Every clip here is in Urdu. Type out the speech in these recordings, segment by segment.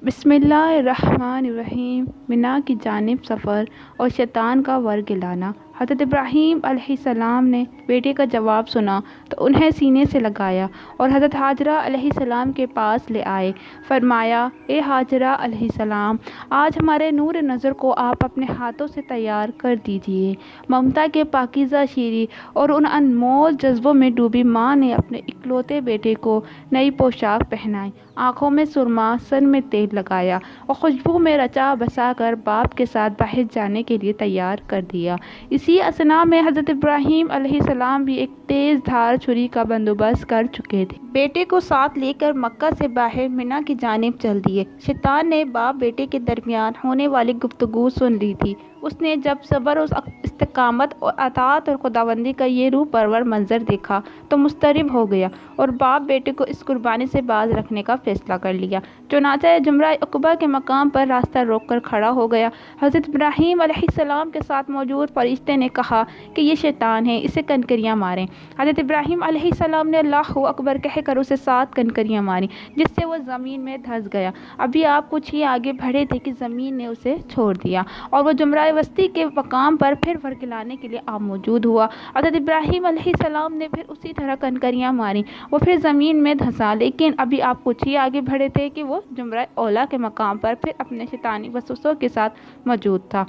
بسم اللہ الرحمن الرحیم۔ منا کی جانب سفر اور شیطان کا ورگلانا۔ حضرت ابراہیم علیہ السلام نے بیٹے کا جواب سنا تو انہیں سینے سے لگایا اور حضرت حاجرہ علیہ السلام کے پاس لے آئے۔ فرمایا، اے حاجرہ علیہ السلام، آج ہمارے نور نظر کو آپ اپنے ہاتھوں سے تیار کر دیجئے۔ ممتا کے پاکیزہ شیریں اور ان انمول جذبوں میں ڈوبی ماں نے اپنے اکلوتے بیٹے کو نئی پوشاک پہنائی، آنکھوں میں سرما، سر میں تیل لگایا اور خوشبو میں رچا بسا کر باپ کے ساتھ باہر جانے کے لیے تیار کر دیا۔ اسی اثنا میں حضرت ابراہیم علیہ السلام بھی ایک تیز دھار چھری کا بندوبست کر چکے تھے۔ بیٹے کو ساتھ لے کر مکہ سے باہر منا کی جانب چل دیے۔ شیطان نے باپ بیٹے کے درمیان ہونے والی گفتگو سن لی تھی۔ اس نے جب صبر اور استقامت اور اطاعت اور خداوندی کا یہ روح پرور منظر دیکھا تو مضطرب ہو گیا اور باپ بیٹے کو اس قربانی سے باز رکھنے کا فیصلہ کر لیا۔ چنانچہ جمرہ عقبہ کے مقام پر راستہ روک کر کھڑا ہو گیا۔ حضرت ابراہیم علیہ السلام کے ساتھ موجود فرشتے نے کہا کہ یہ شیطان ہے، اسے کنکریاں ماریں۔ حضرت ابراہیم علیہ السلام نے اللہ اکبر کہہ کر اسے 7 کنکریاں ماری، جس سے وہ زمین میں دھنس گیا۔ ابھی آپ کچھ ہی آگے بڑھے تھے کہ زمین نے اسے چھوڑ دیا اور وہ جمرہ وسطی کے مقام پر پھر ورگلانے کے لیے موجود ہوا۔ حضرت ابراہیم علیہ السلام نے پھر اسی طرح کنکریاں ماری، وہ پھر زمین میں دھنسا، لیکن ابھی آپ کچھ ہی آگے بڑھے تھے کہ وہ جمرہ اولا کے مقام پر پھر اپنے شیطانی وسوسوں کے ساتھ موجود تھا۔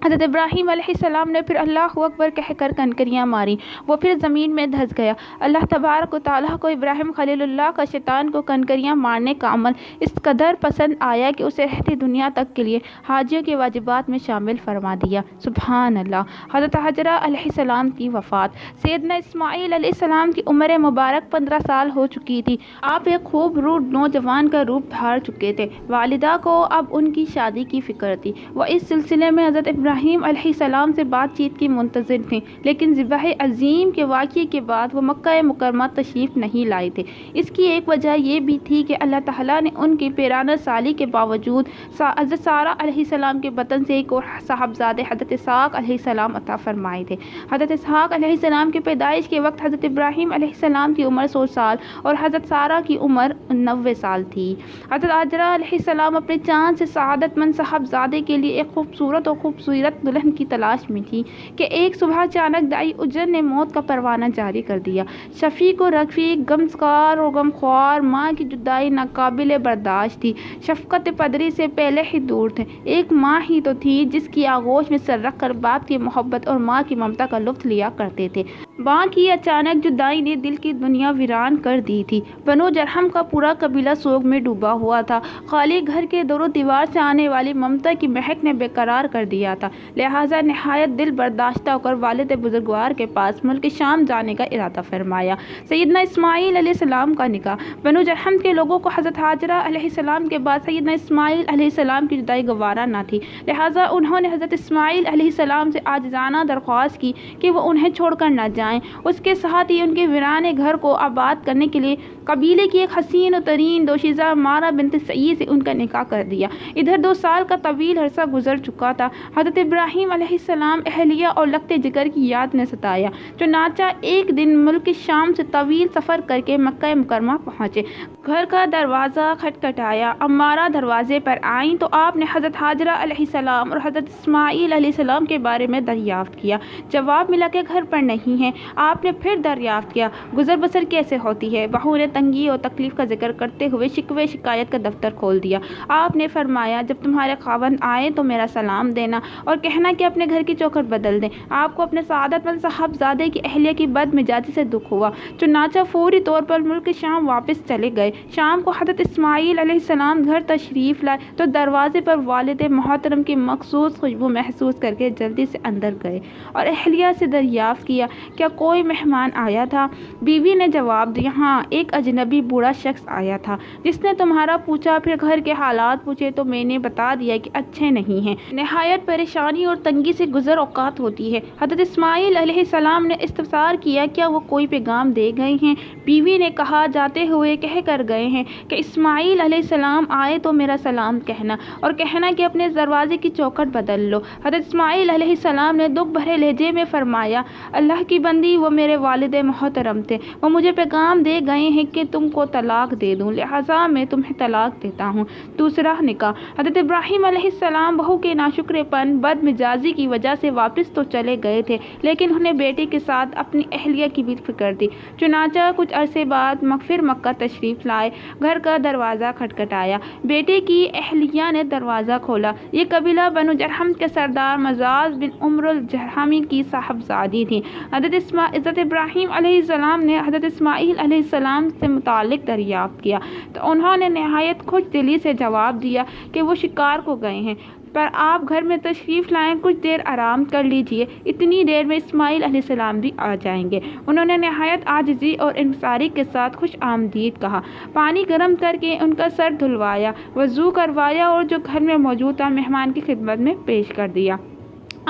حضرت ابراہیم علیہ السلام نے پھر اللہ اکبر کہہ کر کنکریاں ماری، وہ پھر زمین میں دھنس گیا۔ اللہ تبارک و تعالیٰ کو ابراہیم خلیل اللہ کا شیطان کو کنکریاں مارنے کا عمل اس قدر پسند آیا کہ اسے رہتی دنیا تک کے لیے حاجیوں کے واجبات میں شامل فرما دیا۔ سبحان اللہ۔ حضرت حاجرہ علیہ السلام کی وفات۔ سیدنا اسماعیل علیہ السلام کی عمر مبارک 15 سال ہو چکی تھی۔ آپ ایک خوب روح نوجوان کا روپ دھار چکے تھے۔ والدہ کو اب ان کی شادی کی فکر تھی۔ وہ اس سلسلے میں حضرت ابراہیم علیہ السلام سے بات چیت کی منتظر تھیں، لیکن ذبح عظیم کے واقعے کے بعد وہ مکہ مکرمہ تشریف نہیں لائے تھے۔ اس کی ایک وجہ یہ بھی تھی کہ اللہ تعالیٰ نے ان کی 93 سالی کے باوجود حضرت سارہ علیہ السلام کے بطن سے ایک اور صاحبزادے حضرت اسحاق علیہ السلام عطا فرمائے تھے۔ حضرت اسحاق علیہ السلام کی پیدائش کے وقت حضرت ابراہیم علیہ السلام کی عمر 100 سال اور حضرت سارہ کی عمر 90 سال تھی۔ حضرت حاجرہ علیہ السلام اپنے چاند سے سعادت مند صاحبزادے کے لیے ایک خوبصورت اور خوبصورت دلہن کی تلاش میں تھی کہ ایک صبح اچانک دائی اجر نے موت کا پروانہ جاری کر دیا۔ شفیق و رفیق، غمگسار و غمخوار ماں کی جدائی ناقابل برداشت تھی۔ شفقت پدری سے پہلے ہی دور تھے۔ ایک ماں ہی تو تھی جس کی آغوش میں سر رکھ کر باپ کی محبت اور ماں کی ممتا کا لطف لیا کرتے تھے۔ ماں کی اچانک جدائی نے دل کی دنیا ویران کر دی تھی۔ بنو جرہم کا پورا قبیلہ سوگ میں ڈوبا ہوا تھا۔ خالی گھر کے دور و دیوار سے آنے والی ممتا کی مہک نے بے قرار کر دیا تھا، لہٰذا نہایت دل برداشتہ ہو کر والد بزرگوار کے پاس ملک شام جانے کا ارادہ فرمایا۔ سیدنا اسماعیل علیہ السلام کا نکاح۔ بنو جرہم کے لوگوں کو حضرت حاجرہ علیہ السلام کے بعد سیدنا اسماعیل علیہ السلام کی جدائی گوارا نہ تھی، لہٰذا انہوں نے حضرت اسماعیل علیہ السلام سے عاجزانہ درخواست کی کہ وہ انہیں چھوڑ کر نہ جائیں۔ اس کے ساتھ ہی ان کے ویرانے گھر کو آباد کرنے کے لیے قبیلے کی ایک حسین و ترین دوشیزہ مارا بنت سعید سے ان کا نکاح کر دیا۔ ادھر 2 سال کا طویل عرصہ گزر چکا تھا۔ حضرت ابراہیم علیہ السلام اہلیہ اور لگتے جگر کی یاد نے ستایا، چنانچہ ایک دن ملک شام سے طویل سفر کر کے مکہ مکرمہ پہنچے۔ گھر کا دروازہ کھٹکھٹایا، امارہ دروازے پر آئیں تو آپ نے حضرت حاجرہ علیہ السلام اور حضرت اسماعیل علیہ السلام کے بارے میں دریافت کیا۔ جواب ملا کہ گھر پر نہیں ہیں۔ آپ نے پھر دریافت کیا، گزر بسر کیسے ہوتی ہے؟ بہو نے تنگی اور تکلیف کا ذکر کرتے ہوئے شکوے شکایت کا دفتر کھول دیا۔ آپ نے فرمایا، جب تمہارے خاوند آئیں تو میرا سلام دینا اور کہنا کہ اپنے گھر کی چوکھٹ بدل دیں۔ آپ کو اپنے سعادت مند صاحبزادے کی اہلیہ کی بد مزاجی سے دکھ ہوا، چنانچہ فوری طور پر ملک شام واپس چلے گئے۔ شام کو حضرت اسماعیل علیہ السلام گھر تشریف لائے تو دروازے پر والد محترم کی مخصوص خوشبو محسوس کر کے جلدی سے اندر گئے اور اہلیہ سے دریافت کیا، کیا کوئی مہمان آیا تھا؟ بیوی نے جواب دیا، ہاں، ایک اجنبی بوڑھا شخص آیا تھا جس نے تمہارا پوچھا، پھر گھر کے حالات پوچھے تو میں نے بتا دیا کہ اچھے نہیں ہیں۔ نہایت پریشان پریشانی اور تنگی سے گزر اوقات ہوتی ہے۔ حضرت اسماعیل علیہ السلام نے استفسار کیا کیا وہ کوئی پیغام دے گئے ہیں؟ بیوی نے کہا جاتے ہوئے کہہ کر گئے ہیں کہ اسماعیل علیہ السلام آئے تو میرا سلام کہنا اور کہنا کہ اپنے دروازے کی چوکھٹ بدل لو۔ حضرت اسماعیل علیہ السلام نے دکھ بھرے لہجے میں فرمایا اللہ کی بندی وہ میرے والد محترم تھے، وہ مجھے پیغام دے گئے ہیں کہ تم کو طلاق دے دوں، لہٰذا میں تمہیں طلاق دیتا ہوں۔ دوسرا نکاح۔ حضرت ابراہیم علیہ السلام بہو کے ناشکرے پن بد مزاجی کی وجہ سے واپس تو چلے گئے تھے لیکن انہیں بیٹے کے ساتھ اپنی اہلیہ کی بھی فکر تھی۔ چنانچہ کچھ عرصے بعد پھر مکہ تشریف لائے، گھر کا دروازہ کھٹکھٹایا، بیٹے کی اہلیہ نے دروازہ کھولا۔ یہ قبیلہ بنو جرہم کے سردار مزاز بن عمر الجرہمی کی صاحبزادی تھی۔ حضرت ابراہیم علیہ السلام نے حضرت اسماعیل علیہ السلام سے متعلق دریافت کیا تو انہوں نے نہایت خوش دلی سے جواب دیا کہ وہ شکار کو گئے ہیں، پر آپ گھر میں تشریف لائیں، کچھ دیر آرام کر لیجئے، اتنی دیر میں اسماعیل علیہ السلام بھی آ جائیں گے۔ انہوں نے نہایت عاجزی اور انکساری کے ساتھ خوش آمدید کہا، پانی گرم کر کے ان کا سر دھلوایا، وضو کروایا اور جو گھر میں موجود تھا مہمان کی خدمت میں پیش کر دیا۔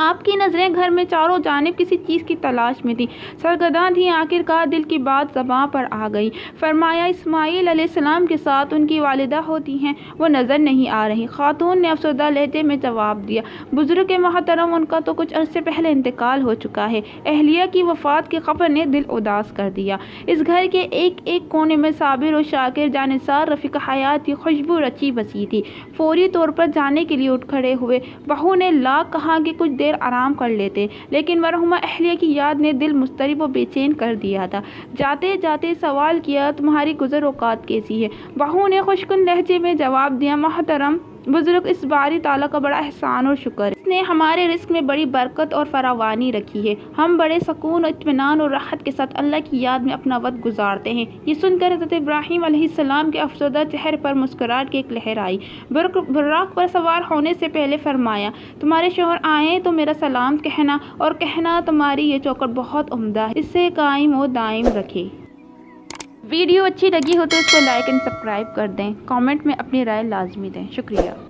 آپ کی نظریں گھر میں چاروں جانب کسی چیز کی تلاش میں تھیں، سرگرداں تھیں، آخرکار دل کی بات زباں پر آ گئی۔ فرمایا اسماعیل علیہ السلام کے ساتھ ان کی والدہ ہوتی ہیں، وہ نظر نہیں آ رہی۔ خاتون نے افسردہ لہجے میں جواب دیا، بزرگ محترم ان کا تو کچھ عرصے پہلے انتقال ہو چکا ہے۔ اہلیہ کی وفات کی خبر نے دل اداس کر دیا۔ اس گھر کے ایک ایک کونے میں صابر و شاکر جانثار رفیق حیات کی خوشبو رچی بسی تھی۔ فوری طور پر جانے کے لیے اٹھ کھڑے ہوئے۔ بہو نے لاکھ کہا کہ کچھ دیر آرام کر لیتے لیکن مرحومہ اہلیہ کی یاد نے دل مضطرب و بے چین کر دیا تھا۔ جاتے جاتے سوال کیا تمہاری گزر اوقات کیسی ہے؟ بہو نے خشکن لہجے میں جواب دیا محترم بزرگ اس باری تعالیٰ کا بڑا احسان اور شکر ہے، اس نے ہمارے رزق میں بڑی برکت اور فراوانی رکھی ہے، ہم بڑے سکون و اطمینان اور راحت کے ساتھ اللہ کی یاد میں اپنا وقت گزارتے ہیں۔ یہ سن کر حضرت ابراہیم علیہ السلام کے افسردہ چہرے پر مسکراہٹ کی ایک لہر آئی۔ براق پر سوار ہونے سے پہلے فرمایا تمہارے شوہر آئیں تو میرا سلام کہنا اور کہنا تمہاری یہ چوکھٹ بہت عمدہ ہے، اسے قائم و دائم رکھے۔ ویڈیو اچھی لگی ہو تو اس کو لائک اینڈ سبسکرائب کر دیں، کامنٹ میں اپنی رائے لازمی دیں۔ شکریہ۔